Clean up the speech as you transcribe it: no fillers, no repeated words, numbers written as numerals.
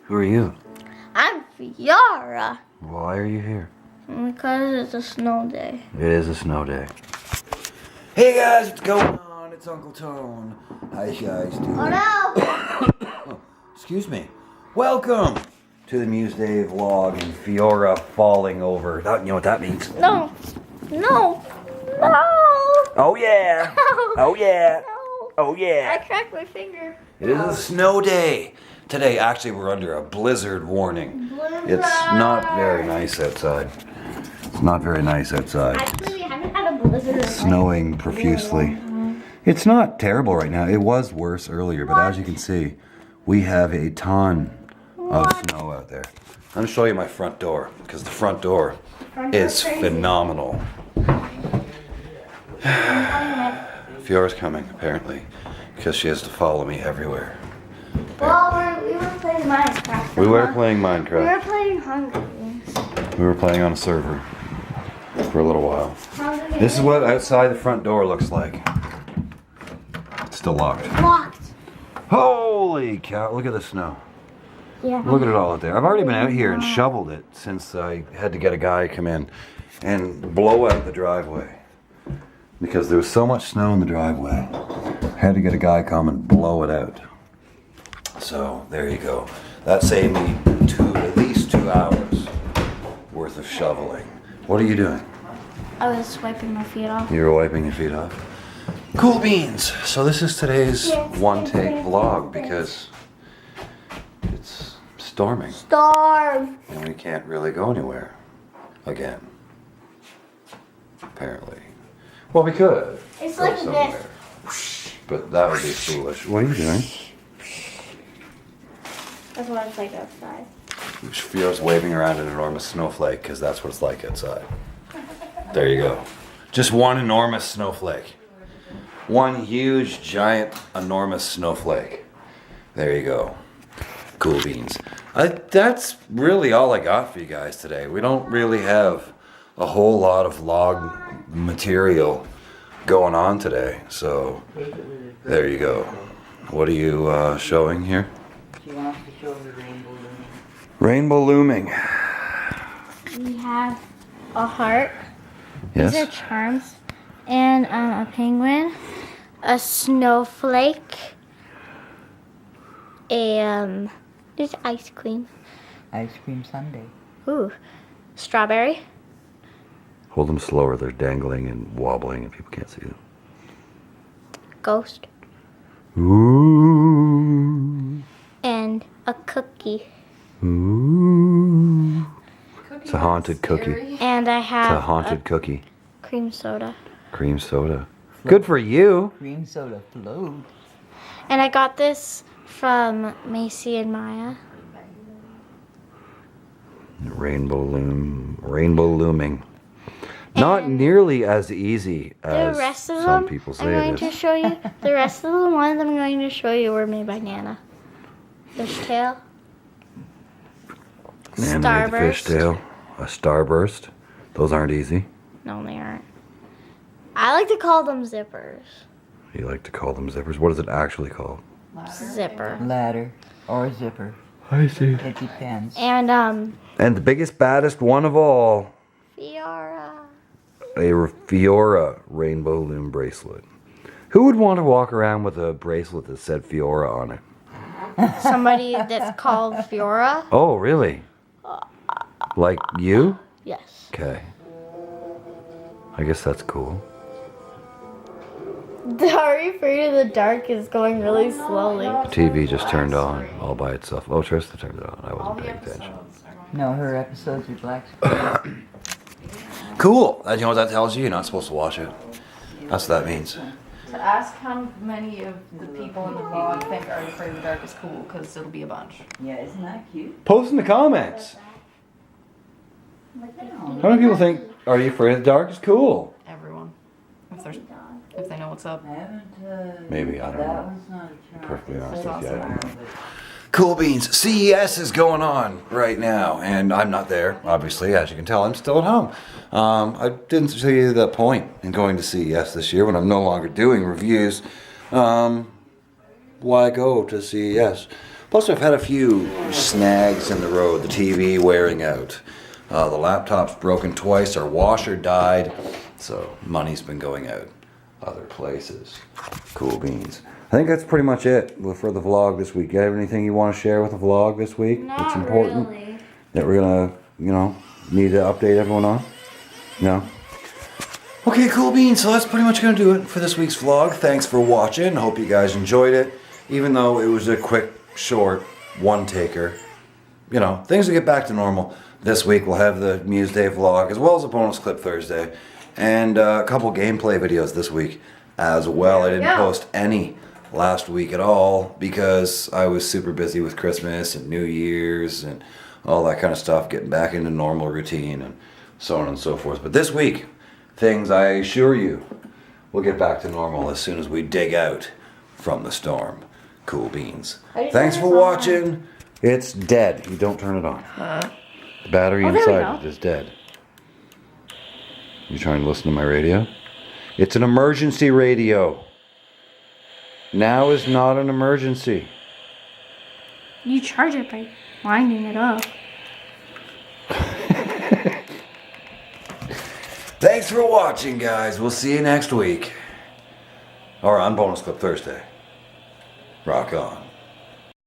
Who are you? I'm Fiora. Why are you here? Because it's a snow day. It is a snow day. Hey guys, what's going on? It's Uncle Tone. How you guys doing? Oh no! Excuse me. Welcome to the Muesday vlog and Fiora falling over. You know what that means? No. No. No. Oh yeah. Oh yeah. No. Oh yeah. I cracked my finger. It is a snow day. Today, actually, we're under a blizzard warning. It's not very nice outside. It's not very nice outside. Actually, we haven't had a blizzard. It's snowing profusely. It's not terrible right now. It was worse earlier, but as you can see, we have a ton of snow out there. I'm going to show you my front door, because the front door is phenomenal. Fiora's coming, apparently, because she has to follow me everywhere. Well, we were playing Minecraft. We were playing Minecraft. We were playing Hunger Games. We were playing on a server for a little while. This is what outside the front door looks like. It's still locked. Locked. Holy cow, look at the snow. Yeah. Look at it all out there. I've already been out here and shoveled it since I had to get a guy to come in and blow out the driveway. Because there was so much snow in the driveway. I had to get a guy come and blow it out. So, there you go. That saved me at least 2 hours worth of shoveling. What are you doing? I was wiping my feet off. You were wiping your feet off. Cool beans. So this is today's one-take vlog because it's storming. Storm. And we can't really go anywhere again. Apparently. Well, we could. It's go like somewhere, this. but that would be foolish. What are you doing? That's what it's like outside. Fiora's waving around an enormous snowflake because that's what it's like outside. There you go. Just one enormous snowflake. One huge, giant, enormous snowflake. There you go. Cool beans. That's really all I got for you guys today. We don't really have a whole lot of vlog material going on today. So, there you go. What are you showing here? She wants to show the rainbow looming. Rainbow looming. We have a heart. Yes. These are charms. And a penguin. A snowflake. And there's ice cream. Ice cream sundae. Ooh. Strawberry. Hold them slower. They're dangling and wobbling and people can't see them. Ghost. Ooh. And a cookie. Ooh. It's a haunted cookie. And I It's have a haunted cookie. cream soda. Cream soda. Good for you. Cream soda float. And I got this from Macy and Maya. Rainbow looming. Not And nearly as easy The as rest of some them, people I'm say going it to is. show you. The rest of the ones I'm going to show you were made by Nana. Fishtail. And made the fishtail. A starburst. Those aren't easy. No, they aren't. I like to call them zippers. You like to call them zippers. What is it actually called? Zipper. Ladder. Or zipper. I see. It depends. And And the biggest, baddest one of all, Fiora. a Fiora rainbow loom bracelet. Who would want to walk around with a bracelet that said Fiora on it? Somebody that's called Fiora. Oh, really? Like you? Yes. Okay. I guess that's cool. Are you afraid of the dark is going really slowly? The TV just turned on all by itself. Oh, Trista turned it on. I wasn't paying attention. No, her episodes are black screen. Cool. You know what that tells you? You're not supposed to watch it. That's what that means. To ask how many of the people in the vlog think Are You Afraid of the Dark is cool, because it'll be a bunch. Yeah, isn't that cute? Post in the comments. How many people think Are You Afraid of the Dark is cool? Everyone. If they know what's up. I haven't, Maybe, I don't that know. one's not a charm. Perfectly honest with you, I don't know. Cool beans. CES is going on right now, and I'm not there, obviously. As you can tell, I'm still at home. I didn't see the point in going to CES this year when I'm no longer doing reviews. Why go to CES Plus, I've had a few snags in the road. The TV wearing out. The laptop's broken twice. Our washer died. So money's been going out other places. Cool beans. I think that's pretty much it for the vlog this week. You have anything you want to share with the vlog this week? That's important really. that we're gonna, need to update everyone on? No? Okay, cool beans. So that's pretty much gonna do it for this week's vlog. Thanks for watching. Hope you guys enjoyed it. Even though it was a quick, short one-taker. Things will get back to normal. This week we'll have the Muesday vlog as well as a bonus clip Thursday. And a couple gameplay videos this week as well. I didn't post any last week at all because I was super busy with Christmas and New Year's and all that kind of stuff, getting back into normal routine and so on and so forth. But this week, things I assure you will get back to normal as soon as we dig out from the storm. Cool beans. Thanks for watching. It's dead. You don't turn it on. The battery inside it is dead. You trying to listen to my radio? It's an emergency radio. Now is not an emergency. You charge it by winding it up. Thanks for watching, guys. We'll see you next week. Or on Bonus Clip Thursday. Rock on.